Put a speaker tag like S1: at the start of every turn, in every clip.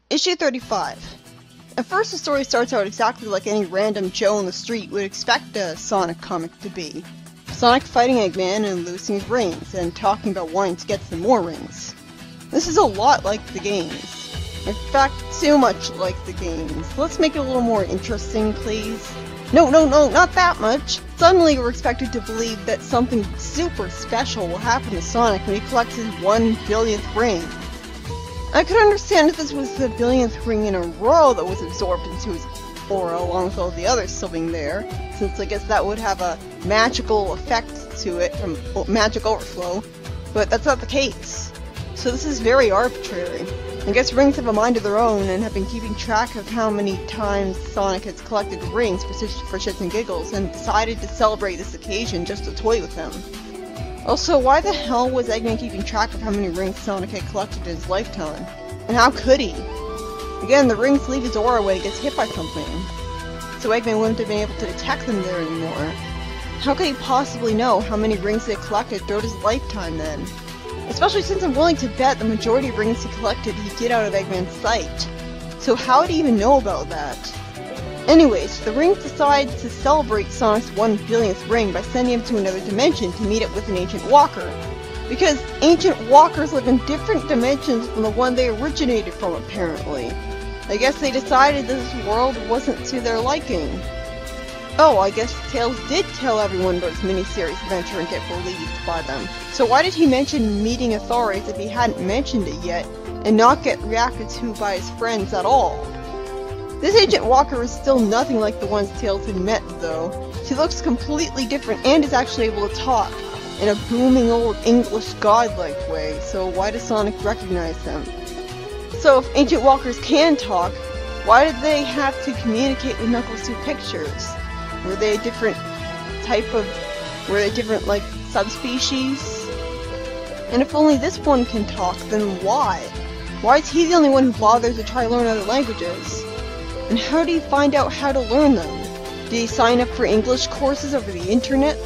S1: Issue 35. At first, the story starts out exactly like any random Joe on the street would expect a Sonic comic to be. Sonic fighting Eggman and losing his rings, and talking about wanting to get some more rings. This is a lot like the games. In fact, too much like the games. Let's make it a little more interesting, please. No, not that much! Suddenly we're expected to believe that something super special will happen to Sonic when he collects his 1 billionth ring. I could understand if this was the billionth ring in a row that was absorbed into his aura along with all the others still being there, since I guess that would have a magical effect to it from magic overflow, but that's not the case. So this is very arbitrary. I guess rings have a mind of their own and have been keeping track of how many times Sonic has collected rings for shits and giggles and decided to celebrate this occasion just to toy with him. Also, why the hell was Eggman keeping track of how many rings Sonic had collected in his lifetime? And how could he? Again, the rings leave his aura when he gets hit by something, so Eggman wouldn't have been able to detect them there anymore. How could he possibly know how many rings he had collected throughout his lifetime then? Especially since I'm willing to bet the majority of rings he collected he'd get out of Eggman's sight. So how would he even know about that? Anyways, the rings decide to celebrate Sonic's 1 billionth ring by sending him to another dimension to meet up with an ancient walker. Because ancient walkers live in different dimensions from the one they originated from, apparently. I guess they decided this world wasn't to their liking. Oh, I guess Tails did tell everyone about his miniseries adventure and get believed by them. So why did he mention meeting authorities if he hadn't mentioned it yet, and not get reacted to by his friends at all? This ancient walker is still nothing like the ones Tails had met, though. She looks completely different and is actually able to talk in a booming old English godlike way, so why does Sonic recognize them? So if ancient walkers can talk, why did they have to communicate with Knuckles through pictures? Were they a different like, subspecies? And if only this one can talk, then why? Why is he the only one who bothers to try to learn other languages? And how do you find out how to learn them? Did he sign up for English courses over the internet?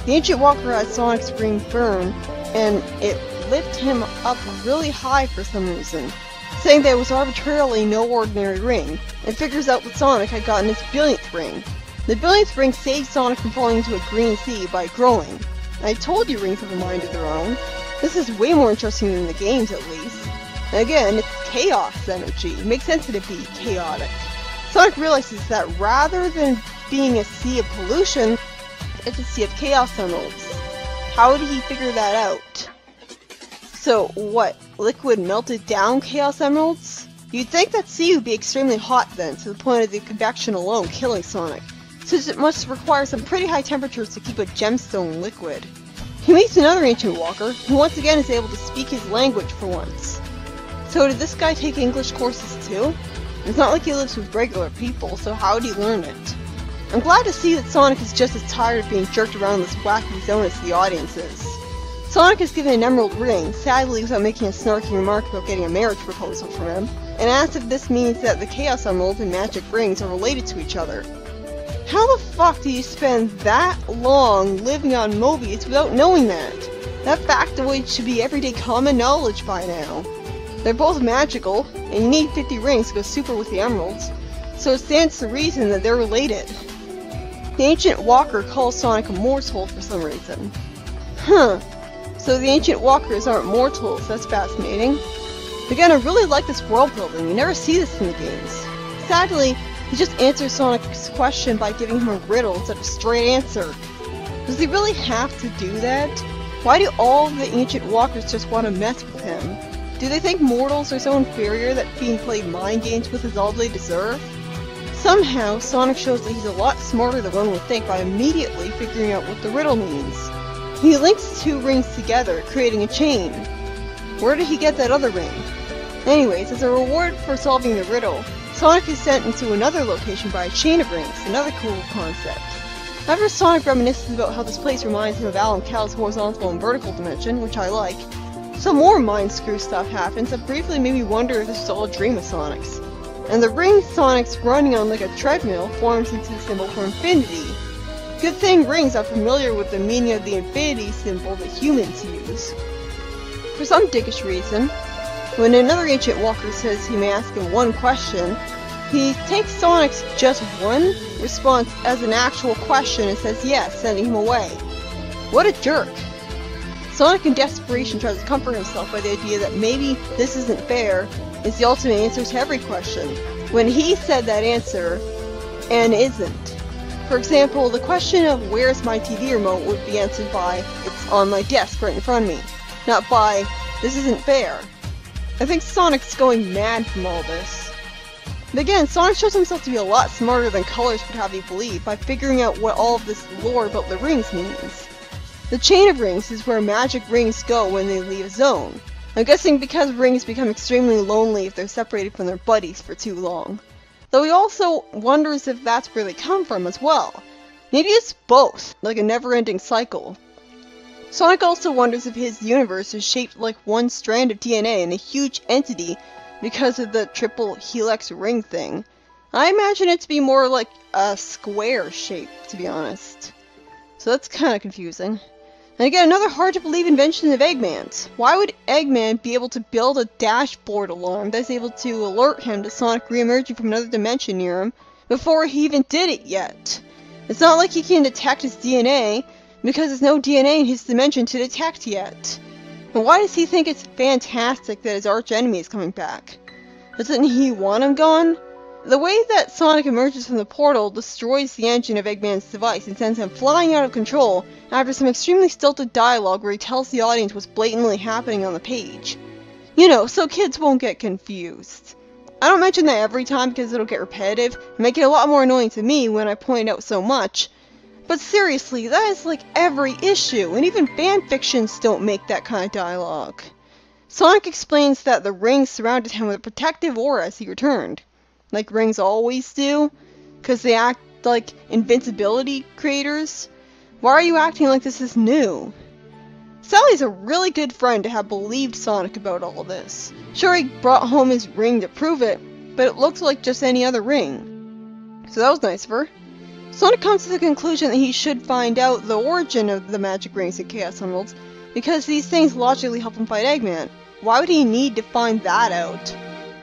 S1: The ancient walker had Sonic's ring burn, and it lifted him up really high for some reason, saying that it was arbitrarily no ordinary ring, and figures out that Sonic had gotten his billionth ring. The billionth ring saved Sonic from falling into a green sea by growing. I told you rings have a mind of their own. This is way more interesting than the games, at least. And again, it's chaos energy. It makes sense that it be chaotic. Sonic realizes that rather than being a sea of pollution, it's a sea of chaos emeralds. How did he figure that out? So, what? Liquid melted down chaos emeralds? You'd think that sea would be extremely hot then, to the point of the convection alone killing Sonic, since it must require some pretty high temperatures to keep a gemstone liquid. He meets another ancient walker, who once again is able to speak his language for once. So did this guy take English courses too? It's not like he lives with regular people, so how would he learn it? I'm glad to see that Sonic is just as tired of being jerked around this wacky zone as the audience is. Sonic is given an emerald ring, sadly without making a snarky remark about getting a marriage proposal from him, and asks if this means that the Chaos Emerald and Magic Rings are related to each other. How the fuck do you spend that long living on Mobius without knowing that? That factoid should be everyday common knowledge by now. They're both magical, and you need 50 rings to go super with the emeralds, so it stands to reason that they're related. The ancient walker calls Sonic a mortal for some reason. Huh. So the ancient walkers aren't mortals, that's fascinating. Again, I really like this world building, you never see this in the games. Sadly, he just answers Sonic's question by giving him a riddle instead of a straight answer. Does he really have to do that? Why do all of the ancient walkers just want to mess with him? Do they think mortals are so inferior that being played mind games with is all they deserve? Somehow, Sonic shows that he's a lot smarter than one would think by immediately figuring out what the riddle means. He links two rings together, creating a chain. Where did he get that other ring? Anyways, as a reward for solving the riddle, Sonic is sent into another location by a chain of rings, another cool concept. After Sonic reminisces about how this place reminds him of Alan Cow's horizontal and vertical dimension, which I like, some more mind screw stuff happens that briefly made me wonder if this is all a dream of Sonic's. And the ring Sonic's running on like a treadmill forms into the symbol for infinity. Good thing rings are familiar with the meaning of the infinity symbol that humans use. For some dickish reason, When another ancient walker says he may ask him one question, he takes Sonic's just one response as an actual question and says yes, sending him away. What a jerk! Sonic in desperation tries to comfort himself by the idea that maybe this isn't fair is the ultimate answer to every question, when he said that answer, and isn't. For example, the question of where's my TV remote would be answered by, it's on my desk right in front of me, not by, this isn't fair. I think Sonic's going mad from all this. But again, Sonic shows himself to be a lot smarter than Colors would have you believe by figuring out what all of this lore about the rings means. The chain of rings is where magic rings go when they leave a zone. I'm guessing because rings become extremely lonely if they're separated from their buddies for too long. Though he also wonders if that's where they come from as well. Maybe it's both, like a never-ending cycle. Sonic also wonders if his universe is shaped like one strand of DNA in a huge entity because of the triple helix ring thing. I imagine it to be more like a square shape, to be honest. So that's kind of confusing. And again, another hard-to-believe invention of Eggman's. Why would Eggman be able to build a dashboard alarm that's able to alert him to Sonic re-emerging from another dimension near him before he even did it yet? It's not like he can detect his DNA, because there's no DNA in his dimension to detect yet. And why does he think it's fantastic that his arch-enemy is coming back? Doesn't he want him gone? The way that Sonic emerges from the portal destroys the engine of Eggman's device and sends him flying out of control after some extremely stilted dialogue where he tells the audience what's blatantly happening on the page. You know, so kids won't get confused. I don't mention that every time because it'll get repetitive and make it a lot more annoying to me when I point out so much. But seriously, that is like every issue, and even fanfictions don't make that kind of dialogue. Sonic explains that the rings surrounded him with a protective aura as he returned. Like rings always do, because they act like invincibility creators. Why are you acting like this is new? Sally's a really good friend to have believed Sonic about all this. Sure, he brought home his ring to prove it, but it looks like just any other ring. So that was nice of her. Sonic comes to the conclusion that he should find out the origin of the magic rings and Chaos Emeralds, because these things logically help him fight Eggman. Why would he need to find that out?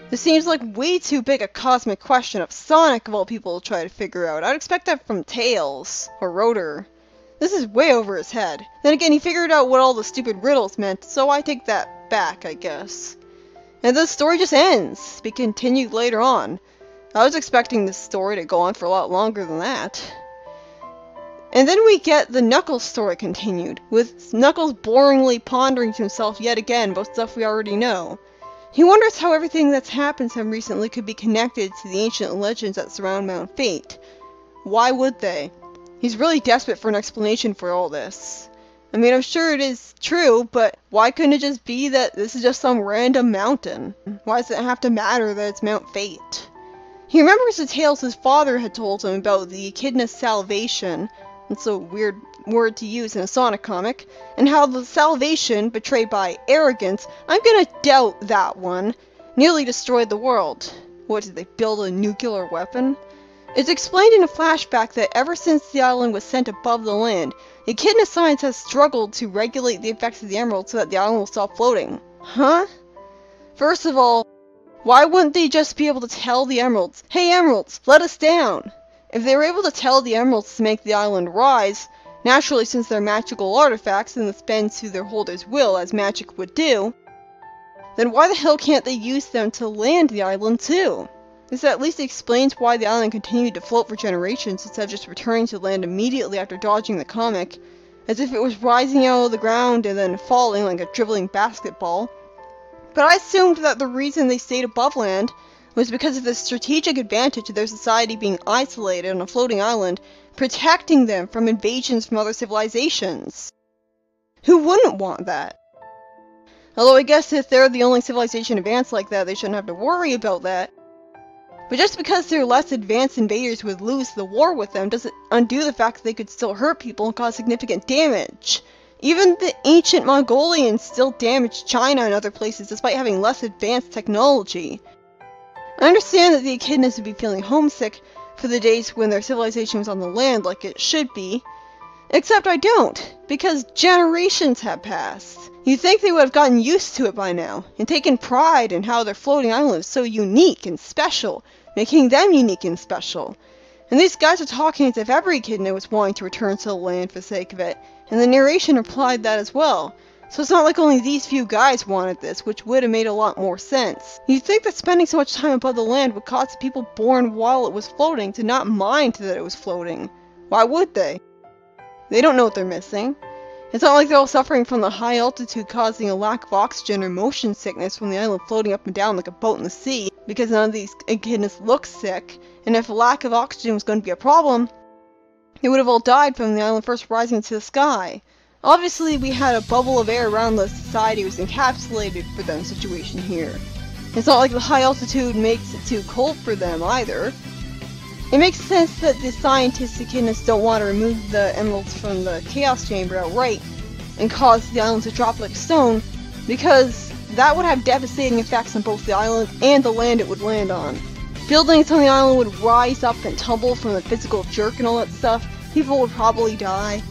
S1: This seems like way too big a cosmic question of Sonic of all people to try to figure out. I'd expect that from Tails, or Rotor. This is way over his head. Then again, he figured out what all the stupid riddles meant, so I take that back, I guess. And the story just ends, to be continued later on. I was expecting this story to go on for a lot longer than that. And then we get the Knuckles story continued, with Knuckles boringly pondering to himself yet again about stuff we already know. He wonders how everything that's happened to him recently could be connected to the ancient legends that surround Mount Fate. Why would they? He's really desperate for an explanation for all this. I mean, I'm sure it is true, but why couldn't it just be that this is just some random mountain? Why does it have to matter that it's Mount Fate? He remembers the tales his father had told him about the echidna salvation, that's a weird word to use in a Sonic comic, and how the salvation, betrayed by arrogance, I'm gonna doubt that one, nearly destroyed the world. What, did they build a nuclear weapon? It's explained in a flashback that ever since the island was sent above the land, echidna science has struggled to regulate the effects of the emerald so that the island will stop floating. Huh? First of all, why wouldn't they just be able to tell the emeralds, "Hey emeralds, let us down"? If they were able to tell the emeralds to make the island rise, naturally since they're magical artifacts and this bends to their holder's will as magic would do, then why the hell can't they use them to land the island too? This at least explains why the island continued to float for generations instead of just returning to land immediately after dodging the comic, as if it was rising out of the ground and then falling like a dribbling basketball. But I assumed that the reason they stayed above land was because of the strategic advantage of their society being isolated on a floating island, protecting them from invasions from other civilizations. Who wouldn't want that? Although I guess if they're the only civilization advanced like that, they shouldn't have to worry about that. But just because their less advanced invaders would lose the war with them doesn't undo the fact that they could still hurt people and cause significant damage. Even the ancient Mongolians still damaged China and other places despite having less advanced technology. I understand that the echidnas would be feeling homesick for the days when their civilization was on the land like it should be, Except I don't, because generations have passed. You'd think they would have gotten used to it by now, and taken pride in how their floating island is so unique and special, making them unique and special. And these guys are talking as if every echidna was wanting to return to the land for the sake of it, and the narration implied that as well. So it's not like only these few guys wanted this, which would have made a lot more sense. You'd think that spending so much time above the land would cause the people born while it was floating to not mind that it was floating. Why would they? They don't know what they're missing. It's not like they're all suffering from the high altitude causing a lack of oxygen or motion sickness from the island floating up and down like a boat in the sea, because none of these echidnas look sick, and if a lack of oxygen was going to be a problem, they would have all died from the island first rising into the sky. Obviously, we had a bubble of air around the society was encapsulated for them situation here. It's not like the high altitude makes it too cold for them either. It makes sense that the scientists echidnas don't want to remove the emeralds from the chaos chamber outright and cause the island to drop like stone, because that would have devastating effects on both the island and the land it would land on. Buildings on the island would rise up and tumble from the physical jerk and all that stuff. People would probably die.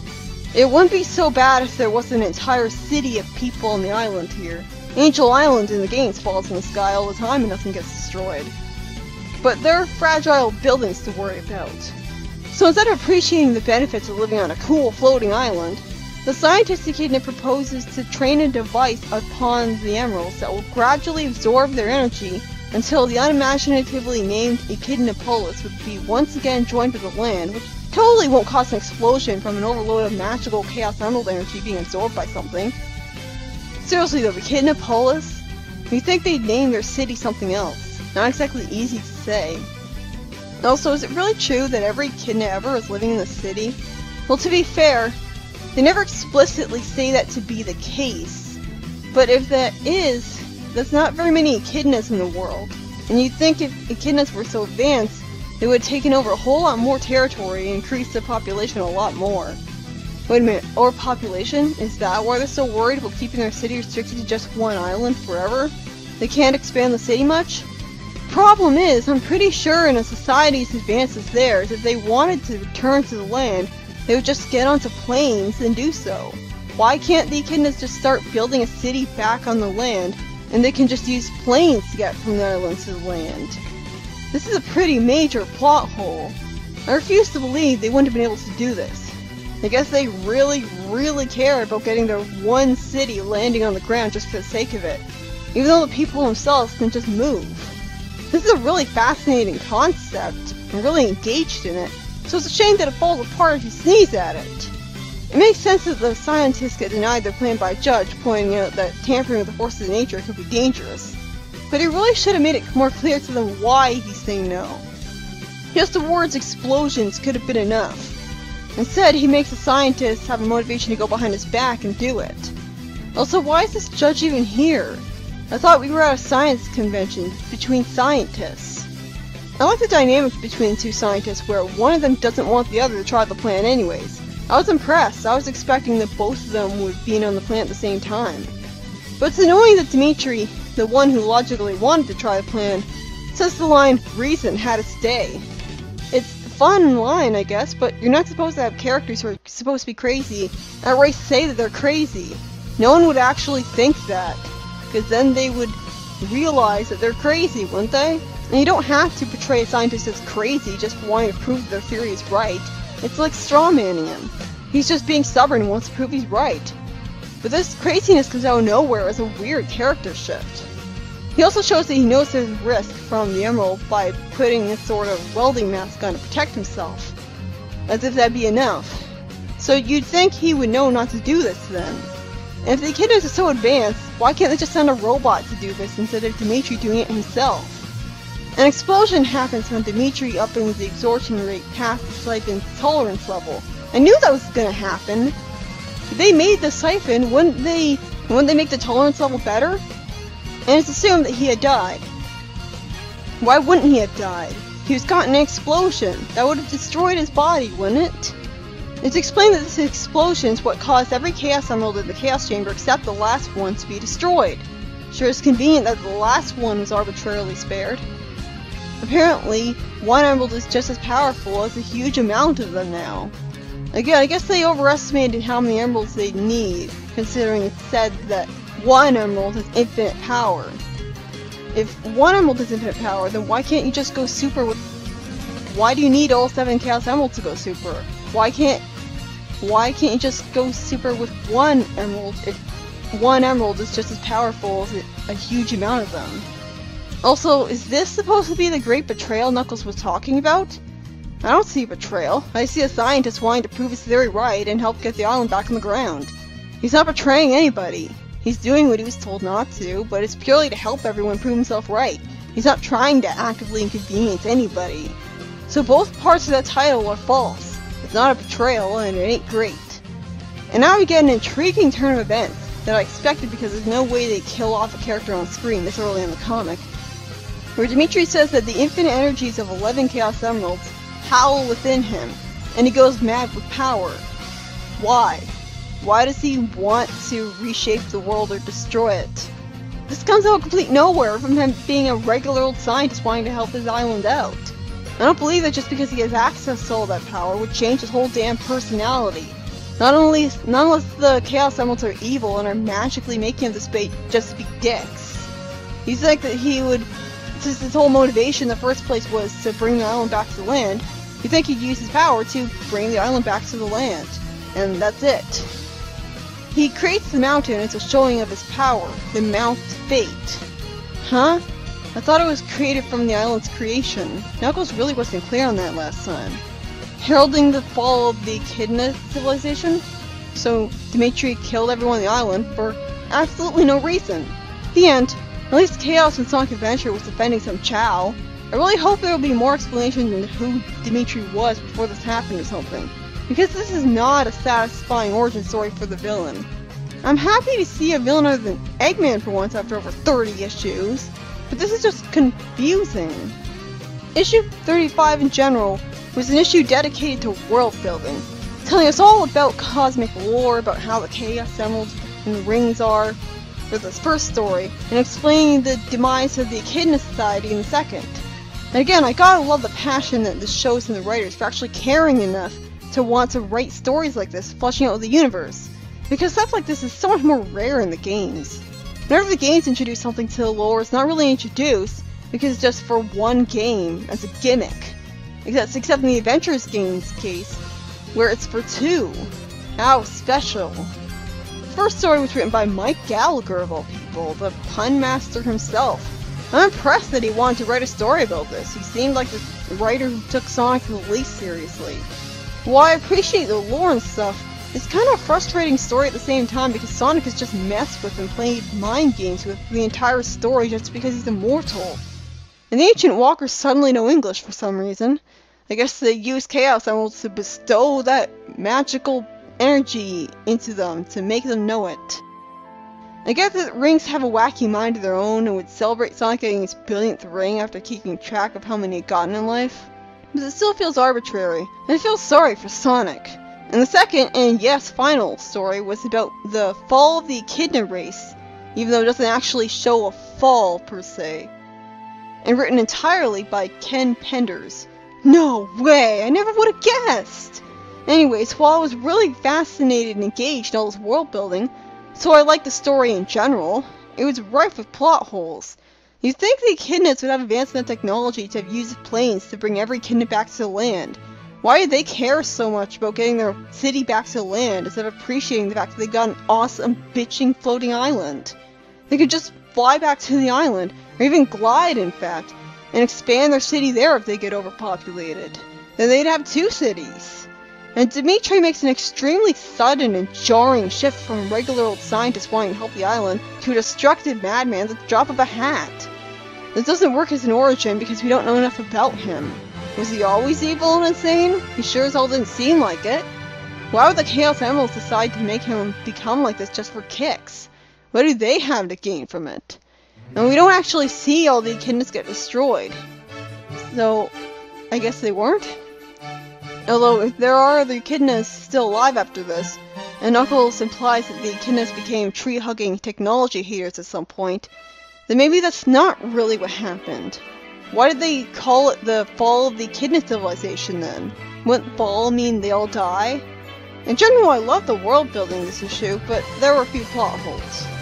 S1: It wouldn't be so bad if there was an entire city of people on the island here. Angel Island in the games falls in the sky all the time and nothing gets destroyed. But there are fragile buildings to worry about. So instead of appreciating the benefits of living on a cool floating island, the scientist echidna proposes to train a device upon the emeralds that will gradually absorb their energy until the unimaginatively named Echidnapolis would be once again joined to the land, which totally won't cause an explosion from an overload of magical chaos emerald energy being absorbed by something. Seriously though, Echidnapolis? You'd think they'd name their city something else. Not exactly easy to say. Also, is it really true that every echidna ever is living in the city? Well, to be fair, they never explicitly say that to be the case. But if that is, there's not very many echidnas in the world. And you'd think if echidnas were so advanced, they would have taken over a whole lot more territory and increased the population a lot more. Wait a minute, or population? Is that why they're so worried about keeping their city restricted to just one island forever? They can't expand the city much? Problem is, I'm pretty sure in a society as advanced as theirs, if they wanted to return to the land, they would just get onto planes and do so. Why can't the echidnas just start building a city back on the land, and they can just use planes to get from the island to the land? This is a pretty major plot hole. I refuse to believe they wouldn't have been able to do this. I guess they really, really care about getting their one city landing on the ground just for the sake of it, even though the people themselves can just move. This is a really fascinating concept. I'm really engaged in it, so it's a shame that it falls apart if you sneeze at it. It makes sense that the scientists get denied their plan by a judge, pointing out that tampering with the forces of nature could be dangerous. But he really should have made it more clear to them why he's saying no. Just the words explosions could have been enough. Instead, he makes the scientists have a motivation to go behind his back and do it. Also, why is this judge even here? I thought we were at a science convention between scientists. I like the dynamic between the two scientists where one of them doesn't want the other to try the plan anyways. I was impressed. I was expecting that both of them would be on the plan at the same time. But it's annoying that Dimitri, the one who logically wanted to try the plan, says the line, "Reason had its day." It's a fun line, I guess, but you're not supposed to have characters who are supposed to be crazy outright say that they're crazy. No one would actually think that, because then they would realize that they're crazy, wouldn't they? And you don't have to portray a scientist as crazy just for wanting to prove that their theory is right. It's like strawmanning him. He's just being stubborn and wants to prove he's right. But this craziness comes out of nowhere as a weird character shift. He also shows that he knows there's risk from the emerald by putting a sort of welding mask on to protect himself. As if that'd be enough. So you'd think he would know not to do this then. And if the echidnas are so advanced, why can't they just send a robot to do this instead of Dimitri doing it himself? An explosion happens when Dimitri upping the absorption rate past the siphon's tolerance level. I knew that was gonna happen! If they made the siphon, wouldn't they make the tolerance level better? And it's assumed that he had died. Why wouldn't he have died? He was caught in an explosion. That would have destroyed his body, wouldn't it? It's explained that this explosion is what caused every Chaos Emerald in the Chaos Chamber except the last one to be destroyed. Sure, it's convenient that the last one was arbitrarily spared. Apparently, one emerald is just as powerful as a huge amount of them now. Again, I guess they overestimated how many emeralds they'd need, considering it said that one emerald has infinite power. If one emerald has infinite power, then why can't you just go super with... Why do you need all 7 Chaos Emeralds to go super? Why can't you just go super with one emerald if one emerald is just as powerful as a huge amount of them? Also, is this supposed to be the great betrayal Knuckles was talking about? I don't see betrayal. I see a scientist wanting to prove his theory right and help get the island back on the ground. He's not betraying anybody. He's doing what he was told not to, but it's purely to help everyone prove himself right. He's not trying to actively inconvenience anybody. So both parts of that title are false. It's not a betrayal, and it ain't great. And now we get an intriguing turn of events that I expected because there's no way they kill off a character on screen this early in the comic, where Dimitri says that the infinite energies of 11 Chaos Emeralds howl within him, and he goes mad with power. Why? Why does he want to reshape the world or destroy it? This comes out of complete nowhere from him being a regular old scientist wanting to help his island out. I don't believe that just because he has access to all that power would change his whole damn personality. Not unless the Chaos Emeralds are evil and are magically making him just be dicks. He's like that he would, since his whole motivation in the first place was to bring the island back to the land, you think he'd use his power to bring the island back to the land. And that's it. He creates the mountain as a showing of his power, the Mount Fate. Huh? I thought it was created from the island's creation. Knuckles really wasn't clear on that last time. Heralding the fall of the Echidna civilization? So Dimitri killed everyone on the island for absolutely no reason. The end. At least Chaos and Sonic Adventure was defending some Chow. I really hope there will be more explanation into who Dimitri was before this happened or something, because this is not a satisfying origin story for the villain. I'm happy to see a villain other than Eggman for once after over 30 issues, but this is just confusing. Issue 35 in general was an issue dedicated to world building, telling us all about cosmic lore, about how the Chaos Emeralds and the rings are for this first story, and explaining the demise of the Echidna Society in the second. And again, I gotta love the passion that this shows in the writers for actually caring enough to want to write stories like this, fleshing out the universe. Because stuff like this is so much more rare in the games. Whenever the games introduce something to the lore, it's not really introduced because it's just for one game as a gimmick. Except in the Adventures game's case, where it's for 2. How special. The first story was written by Mike Gallagher of all people, the pun master himself. I'm impressed that he wanted to write a story about this. He seemed like the writer who took Sonic the least seriously. While I appreciate the lore and stuff, it's kind of a frustrating story at the same time because Sonic has just messed with and played mind games with the entire story just because he's immortal. And the Ancient Walkers suddenly know English for some reason. I guess they use Chaos Emeralds to bestow that magical energy into them to make them know it. I get that rings have a wacky mind of their own and would celebrate Sonic getting his billionth ring after keeping track of how many he'd gotten in life, but it still feels arbitrary, and I feel sorry for Sonic. And the second, and yes, final story was about the fall of the Echidna race, even though it doesn't actually show a fall per se, and written entirely by Ken Penders. No way! I never would have guessed! Anyways, while I was really fascinated and engaged in all this world building, so I liked the story in general, it was rife with plot holes. You'd think the Echidnas would have advanced enough technology to have used planes to bring every Echidna back to the land. Why did they care so much about getting their city back to the land instead of appreciating the fact that they got an awesome bitching floating island? They could just fly back to the island, or even glide in fact, and expand their city there if they get overpopulated. Then they'd have 2 cities. And Dimitri makes an extremely sudden and jarring shift from a regular old scientist wanting to help the island to a destructive madman at the drop of a hat. This doesn't work as an origin because we don't know enough about him. Was he always evil and insane? He sure as hell didn't seem like it. Why would the Chaos Emeralds decide to make him become like this just for kicks? What do they have to gain from it? And we don't actually see all the Echidnas get destroyed. So, I guess they weren't? Although, if there are other Echidnas still alive after this, and Knuckles implies that the Echidnas became tree-hugging technology haters at some point, then maybe that's not really what happened. Why did they call it the fall of the Echidna civilization then? Wouldn't fall mean they all die? In general, I love the world building in this issue, but there were a few plot holes.